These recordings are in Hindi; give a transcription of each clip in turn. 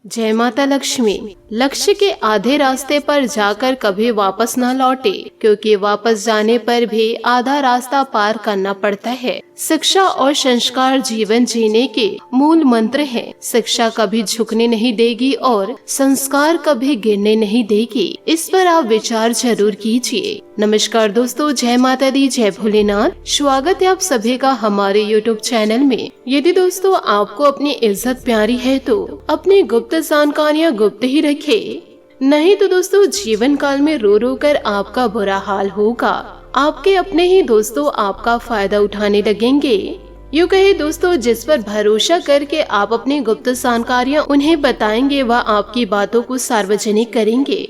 जय माता लक्ष्मी। लक्ष्य के आधे रास्ते पर जाकर कभी वापस न लौटे, क्योंकि वापस जाने पर भी आधा रास्ता पार करना पड़ता है। शिक्षा और संस्कार जीवन जीने के मूल मंत्र हैं। शिक्षा कभी झुकने नहीं देगी और संस्कार कभी गिरने नहीं देगी। इस पर आप विचार जरूर कीजिए। नमस्कार दोस्तों, जय माता दी, जय भोलेनाथ। स्वागत है आप सभी का हमारे YouTube चैनल में। यदि दोस्तों आपको अपनी इज्जत प्यारी है तो अपनी गुप्त जानकारियाँ गुप्त ही रखे, नहीं तो दोस्तों जीवन काल में रो रो कर आपका बुरा हाल होगा। आपके अपने ही दोस्तों आपका फायदा उठाने लगेंगे। यूँ कहे दोस्तों, जिस पर भरोसा करके आप अपनी गुप्त जानकारियाँ उन्हें बताएंगे वह आपकी बातों को सार्वजनिक करेंगे।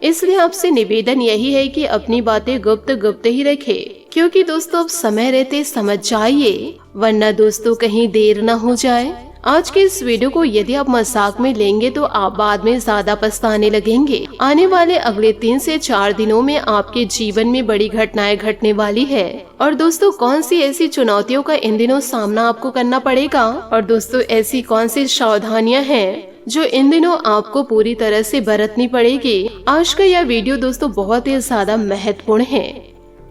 इसलिए आपसे निवेदन यही है कि अपनी बातें गुप्त गुप्त ही रखे, क्योंकि दोस्तों अब समय रहते समझ जाइए, वरना दोस्तों कहीं देर न हो जाए। आज के इस वीडियो को यदि आप मजाक में लेंगे तो आप बाद में ज्यादा पछताने लगेंगे। आने वाले अगले 3 से 4 दिनों में आपके जीवन में बड़ी घटनाएं घटने वाली है। और दोस्तों कौन सी ऐसी चुनौतियों का इन दिनों सामना आपको करना पड़ेगा, और दोस्तों ऐसी कौन सी सावधानियां हैं जो इन दिनों आपको पूरी तरह से बरतनी पड़ेगी। आज का यह वीडियो दोस्तों बहुत ही ज्यादा महत्वपूर्ण है।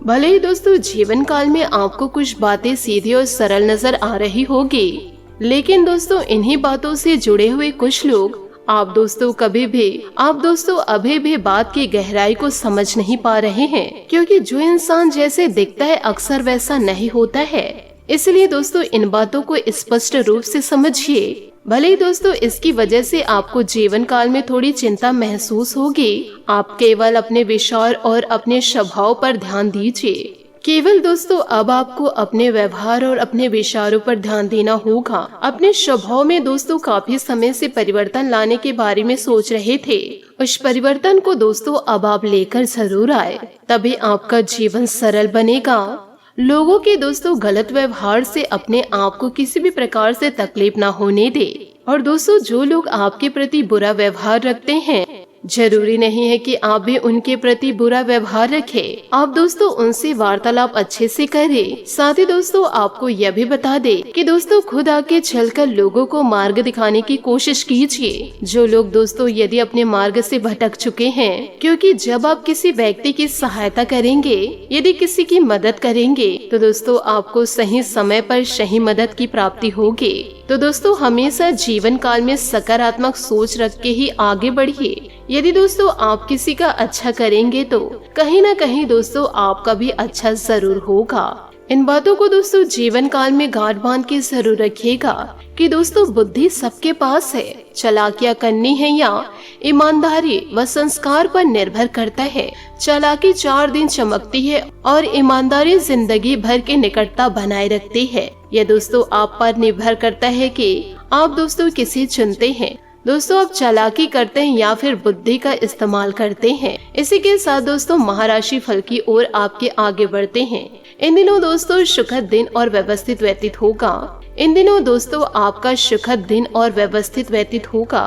भले ही दोस्तों जीवन काल में आपको कुछ बातें सीधी और सरल नजर आ रही होगी, लेकिन दोस्तों इन्हीं बातों से जुड़े हुए कुछ लोग आप दोस्तों अभी भी बात की गहराई को समझ नहीं पा रहे हैं, क्योंकि जो इंसान जैसे दिखता है अक्सर वैसा नहीं होता है। इसलिए दोस्तों इन बातों को स्पष्ट रूप से समझिए। भले ही दोस्तों इसकी वजह से आपको जीवन काल में थोड़ी चिंता महसूस होगी, आप केवल अपने विचार और अपने स्वभाव पर ध्यान दीजिए। केवल दोस्तों अब आपको अपने व्यवहार और अपने विचारों पर ध्यान देना होगा। अपने स्वभाव में दोस्तों काफी समय से परिवर्तन लाने के बारे में सोच रहे थे। उस परिवर्तन को दोस्तों अब आप लेकर जरूर आए, तभी आपका जीवन सरल बनेगा। लोगों के दोस्तों गलत व्यवहार से अपने आप को किसी भी प्रकार से तकलीफ ना होने दे। और दोस्तों जो लोग आपके प्रति बुरा व्यवहार रखते हैं, जरूरी नहीं है कि आप भी उनके प्रति बुरा व्यवहार रखें। आप दोस्तों उनसे वार्तालाप अच्छे से करें। साथ ही दोस्तों आपको यह भी बता दे कि दोस्तों खुद आगे चलकर लोगों को मार्ग दिखाने की कोशिश कीजिए। जो लोग दोस्तों यदि अपने मार्ग से भटक चुके हैं, क्योंकि जब आप किसी व्यक्ति की सहायता करेंगे, यदि किसी की मदद करेंगे, तो दोस्तों आपको सही समय पर सही मदद की प्राप्ति होगी। तो दोस्तों हमेशा जीवन काल में सकारात्मक सोच रख के ही आगे बढ़िए। यदि दोस्तों आप किसी का अच्छा करेंगे तो कहीं ना कहीं दोस्तों आपका भी अच्छा जरूर होगा। इन बातों को दोस्तों जीवन काल में गांठ बांध के जरूर रखिएगा कि दोस्तों बुद्धि सबके पास है। चालाकियां करनी है या ईमानदारी व संस्कार पर निर्भर करता है। चालाकी 4 दिन चमकती है और ईमानदारी जिंदगी भर की निकटता बनाए रखती है। यह दोस्तों आप पर निर्भर करता है कि आप दोस्तों किसे चुनते हैं। दोस्तों आप चालाकी करते हैं या फिर बुद्धि का इस्तेमाल करते हैं। इसी के साथ दोस्तों महाराशि फल की ओर आपके आगे बढ़ते हैं। इन दिनों दोस्तों सुखद दिन और व्यवस्थित व्यतीत होगा। इन दिनों दोस्तों आपका सुखद दिन और व्यवस्थित व्यतीत होगा।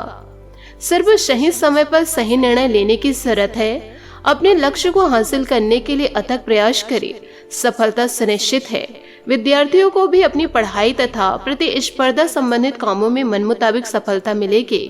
सिर्फ सही समय पर सही निर्णय लेने की जरूरत है। अपने लक्ष्य को हासिल करने के लिए अथक प्रयास करें, सफलता सुनिश्चित है। विद्यार्थियों को भी अपनी पढ़ाई तथा प्रतिस्पर्धा संबंधित कामों में मन मुताबिक सफलता मिलेगी।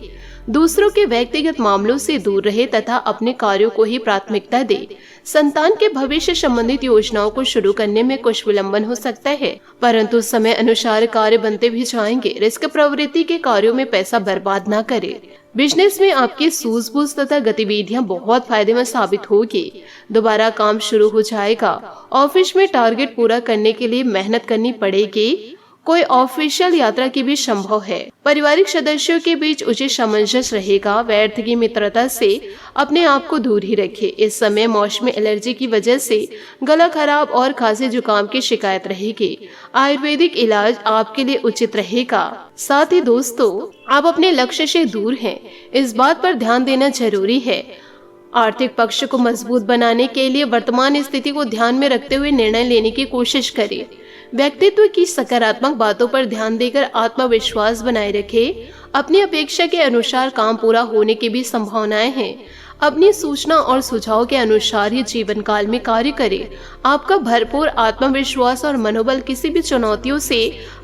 दूसरों के व्यक्तिगत मामलों से दूर रहे तथा अपने कार्यों को ही प्राथमिकता दे। संतान के भविष्य संबंधित योजनाओं को शुरू करने में कुछ विलंबन हो सकता है, परंतु समय अनुसार कार्य बनते भी जाएंगे। रिस्क प्रवृत्ति के कार्यों में पैसा बर्बाद न करें। बिजनेस में आपकी सूझबूझ तथा गतिविधियां बहुत फायदेमंद साबित होगी। दोबारा काम शुरू हो जाएगा। ऑफिस में टारगेट पूरा करने के लिए मेहनत करनी पड़ेगी। कोई ऑफिशियल यात्रा की भी संभव है। पारिवारिक सदस्यों के बीच उचित सामंजस्य रहेगा। व्यर्थ की मित्रता से अपने आप को दूर ही रखें। इस समय मौसमी एलर्जी की वजह से गला खराब और खांसी जुकाम की शिकायत रहेगी। आयुर्वेदिक इलाज आपके लिए उचित रहेगा। साथ ही दोस्तों आप अपने लक्ष्य से दूर हैं, इस बात पर ध्यान देना जरूरी है। आर्थिक पक्ष को मजबूत बनाने के लिए वर्तमान स्थिति को ध्यान में रखते हुए निर्णय लेने की कोशिश करें। व्यक्तित्व की सकारात्मक बातों पर ध्यान देकर आत्मविश्वास बनाए रखें। अपनी अपेक्षा के अनुसार काम पूरा होने की भी संभावनाएं हैं। अपनी सूचना और सुझाव के अनुसार ही जीवन काल में कार्य करें। आपका भरपूर आत्मविश्वास और मनोबल किसी भी चुनौतियों से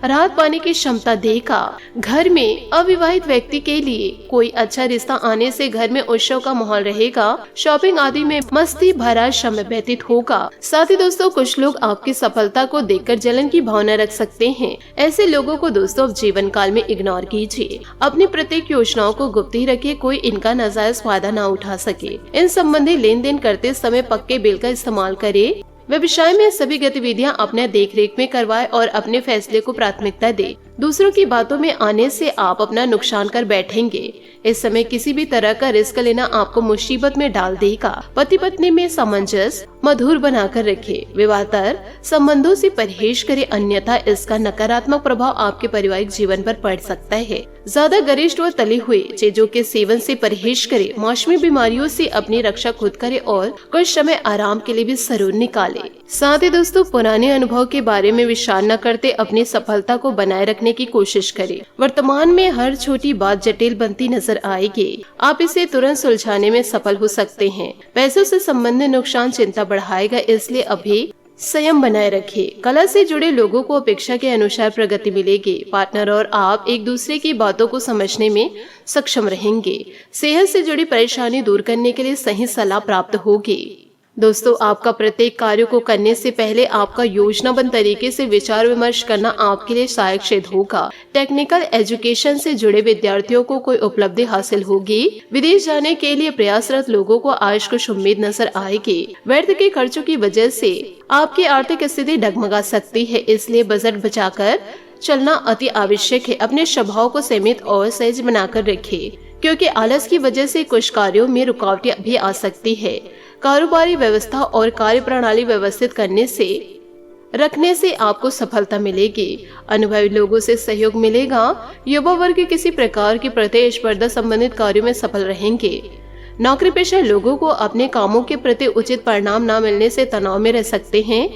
राहत पाने की क्षमता देगा। घर में अविवाहित व्यक्ति के लिए कोई अच्छा रिश्ता आने से घर में उत्सव का माहौल रहेगा। शॉपिंग आदि में मस्ती भरा समय व्यतीत होगा। साथ ही दोस्तों, कुछ लोग आपकी सफलता को देखकर जलन की भावना रख सकते हैं। ऐसे लोगों को दोस्तों जीवन काल में इग्नोर कीजिए। अपनी प्रत्येक योजनाओं को गुप्त ही रखिए, कोई इनका नाजायज फायदा न उठा सके। इन संबंधी लेन देन करते समय पक्के बिल का इस्तेमाल करें। व्यवसाय में सभी गतिविधियां अपने देखरेख में करवाएं और अपने फैसले को प्राथमिकता दें। दूसरों की बातों में आने से आप अपना नुकसान कर बैठेंगे। इस समय किसी भी तरह का रिस्क लेना आपको मुसीबत में डाल देगा। पति पत्नी में सामंजस्य मधुर बनाकर रखें। विवाहतर संबंधों से परहेज करें, अन्यथा इसका नकारात्मक प्रभाव आपके पारिवारिक जीवन पर पड़ सकता है। ज्यादा गरिष्ठ व तले हुए चीजों के सेवन से परहेज करें। मौसमी बीमारियों से अपनी रक्षा खुद करें और कुछ समय आराम के लिए भी जरूर निकालें। साथ ही दोस्तों, पुराने अनुभव के बारे में विचार न करते अपनी सफलता को बनाए रखने की कोशिश करें। वर्तमान में हर छोटी बात जटिल बनती नजर आएगी। आप इसे तुरंत सुलझाने में सफल हो सकते हैं। पैसों से संबंधित नुकसान चिंता बढ़ाएगा, इसलिए अभी संयम बनाए रखें। कला से जुड़े लोगों को अपेक्षा के अनुसार प्रगति मिलेगी। पार्टनर और आप एक दूसरे की बातों को समझने में सक्षम रहेंगे। सेहत से जुड़ी परेशानी दूर करने के लिए सही सलाह प्राप्त होगी। दोस्तों, आपका प्रत्येक कार्य को करने से पहले आपका योजनाबद्ध तरीके से विचार विमर्श करना आपके लिए सहायक सिद्ध होगा। टेक्निकल एजुकेशन से जुड़े विद्यार्थियों को कोई उपलब्धि हासिल होगी। विदेश जाने के लिए प्रयासरत लोगों को आज कुछ उम्मीद नजर आएगी। व्यर्थ के खर्चों की वजह से आपकी आर्थिक स्थिति डगमगा सकती है, इसलिए बजट बचाकर चलना अति आवश्यक है। अपने स्वभाव को सीमित और सहज बनाकर रखें, क्योंकि आलस की वजह से कुछ कार्यों में रुकावटें भी आ सकती है। कारोबारी व्यवस्था और कार्य प्रणाली व्यवस्थित रखने से आपको सफलता मिलेगी। अनुभवी लोगों से सहयोग मिलेगा। युवा वर्ग किसी प्रकार की प्रतिस्पर्धा संबंधित कार्यों में सफल रहेंगे। नौकरी पेशा लोगों को अपने कामों के प्रति उचित परिणाम न मिलने से तनाव में रह सकते हैं।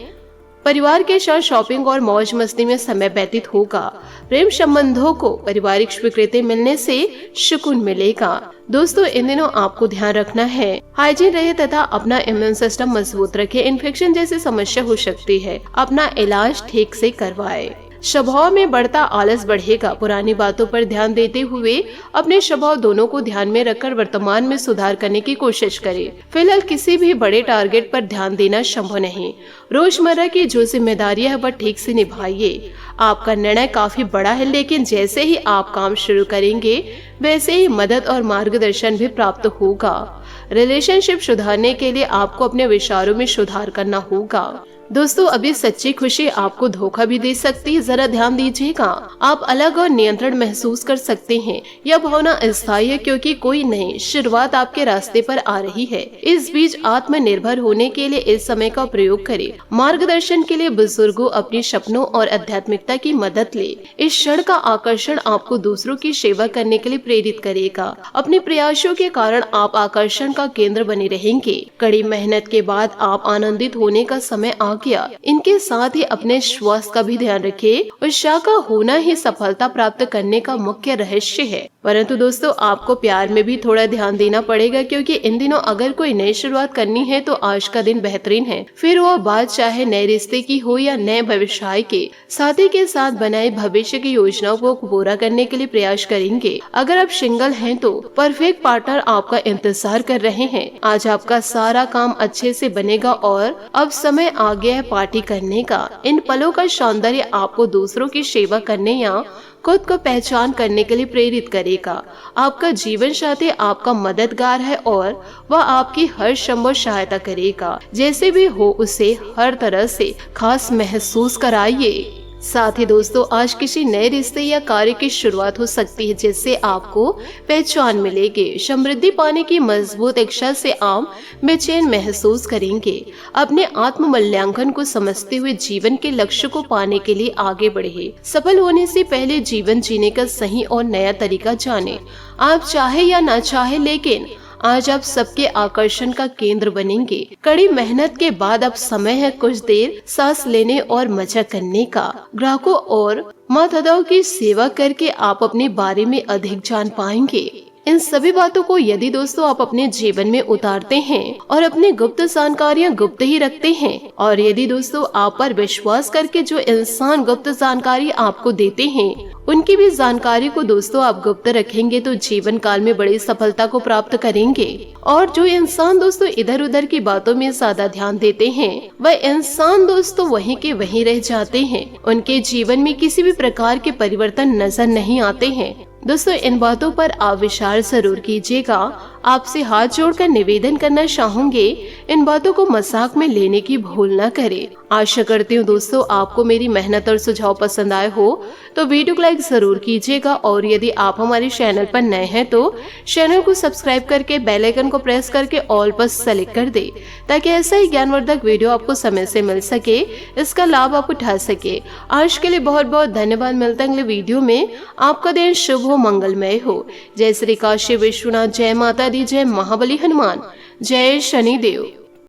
परिवार के साथ शॉपिंग और मौज मस्ती में समय व्यतीत होगा। प्रेम संबंधों को पारिवारिक स्वीकृति मिलने से सुकून मिलेगा। दोस्तों, इन दिनों आपको ध्यान रखना है, हाइजीन रहे तथा अपना इम्यून सिस्टम मजबूत रखें। इन्फेक्शन जैसी समस्या हो सकती है, अपना इलाज ठीक से करवाएं। स्वभाव में बढ़ता आलस बढ़ेगा। पुरानी बातों पर ध्यान देते हुए अपने स्वभाव दोनों को ध्यान में रखकर वर्तमान में सुधार करने की कोशिश करें। फिलहाल किसी भी बड़े टारगेट पर ध्यान देना संभव नहीं। रोजमर्रा की जो जिम्मेदारियां है वह ठीक से निभाइए। आपका निर्णय काफी बड़ा है, लेकिन जैसे ही आप काम शुरू करेंगे वैसे ही मदद और मार्गदर्शन भी प्राप्त होगा। रिलेशनशिप सुधारने के लिए आपको अपने विचारों में सुधार करना होगा। दोस्तों, अभी सच्ची खुशी आपको धोखा भी दे सकती है, जरा ध्यान दीजिएगा। आप अलग और नियंत्रण महसूस कर सकते हैं। यह भावना अस्थायी है, क्योंकि कोई नई शुरुआत आपके रास्ते पर आ रही है। इस बीच आत्मनिर्भर होने के लिए इस समय का प्रयोग करें। मार्गदर्शन के लिए बुजुर्गों, अपने सपनों और आध्यात्मिकता की मदद ले। इस क्षण का आकर्षण आपको दूसरों की सेवा करने के लिए प्रेरित करेगा। अपने प्रयासों के कारण आप आकर्षण का केंद्र बने रहेंगे। कड़ी मेहनत के बाद आप आनंदित होने का समय आ गया। इनके साथ ही अपने स्वास्थ्य का भी ध्यान रखें। उत्साह का होना ही सफलता प्राप्त करने का मुख्य रहस्य है। परंतु दोस्तों, आपको प्यार में भी थोड़ा ध्यान देना पड़ेगा, क्योंकि इन दिनों अगर कोई नई शुरुआत करनी है तो आज का दिन बेहतरीन है। फिर वह बात चाहे नए रिश्ते की हो या नए व्यवसाय के, साथी के साथ बनाए भविष्य की योजनाओं को पूरा करने के लिए प्रयास करेंगे। अगर आप सिंगल हैं तो परफेक्ट पार्टनर आपका इंतजार कर रहे हैं। आज आपका सारा काम अच्छे से बनेगा और अब समय आ गया है पार्टी करने का। इन पलों का सौंदर्य आपको दूसरों की सेवा करने या खुद को पहचान करने के लिए प्रेरित करेगा। आपका जीवन साथी आपका मददगार है और वह आपकी हर संभव सहायता करेगा। जैसे भी हो उसे हर तरह से खास महसूस कराइए। साथ ही दोस्तों, आज किसी नए रिश्ते या कार्य की शुरुआत हो सकती है, जिससे आपको पहचान मिलेगी। समृद्धि पाने की मजबूत इच्छा से आप बेचैन महसूस करेंगे। अपने आत्म मूल्यांकन को समझते हुए जीवन के लक्ष्य को पाने के लिए आगे बढ़े। सफल होने से पहले जीवन जीने का सही और नया तरीका जाने। आप चाहे या ना चाहे, लेकिन आज आप सबके आकर्षण का केंद्र बनेंगे। कड़ी मेहनत के बाद अब समय है कुछ देर सांस लेने और मजा करने का। ग्राहकों और माताओं की सेवा करके आप अपने बारे में अधिक जान पाएंगे। इन सभी बातों को यदि दोस्तों आप अपने जीवन में उतारते हैं और अपनी गुप्त जानकारियां गुप्त ही रखते हैं, और यदि दोस्तों आप पर विश्वास करके जो इंसान गुप्त जानकारी आपको देते हैं उनकी भी जानकारी को दोस्तों आप गुप्त रखेंगे तो जीवन काल में बड़ी सफलता को प्राप्त करेंगे। और जो इंसान दोस्तों इधर उधर की बातों में ज्यादा ध्यान देते हैं वह इंसान दोस्तों वहीं के वहीं रह जाते हैं, उनके जीवन में किसी भी प्रकार के परिवर्तन नजर नहीं आते हैं। दोस्तों इन बातों पर आप विचार जरूर कीजिएगा। आपसे हाथ जोड़कर निवेदन करना चाहूंगे, इन बातों को मजाक में लेने की भूल न करें। आशा करती हूँ दोस्तों आपको मेरी मेहनत और सुझाव पसंद आए हो तो वीडियो को लाइक जरूर कीजिएगा, और यदि आप हमारे चैनल पर नए हैं तो चैनल को सब्सक्राइब करके बेल आइकन को प्रेस करके ऑल पर सेलेक्ट कर दे, ताकि ऐसा ही ज्ञानवर्धक वीडियो आपको समय से मिल सके, इसका लाभ आप उठा सके। आज के लिए बहुत बहुत धन्यवाद। मिलते हैं अगले वीडियो में। आपका दिन शुभ हो, मंगलमय हो। जय श्री काशी विश्वनाथ, जय माता दी, जय महाबली हनुमान, जय शनिदेव।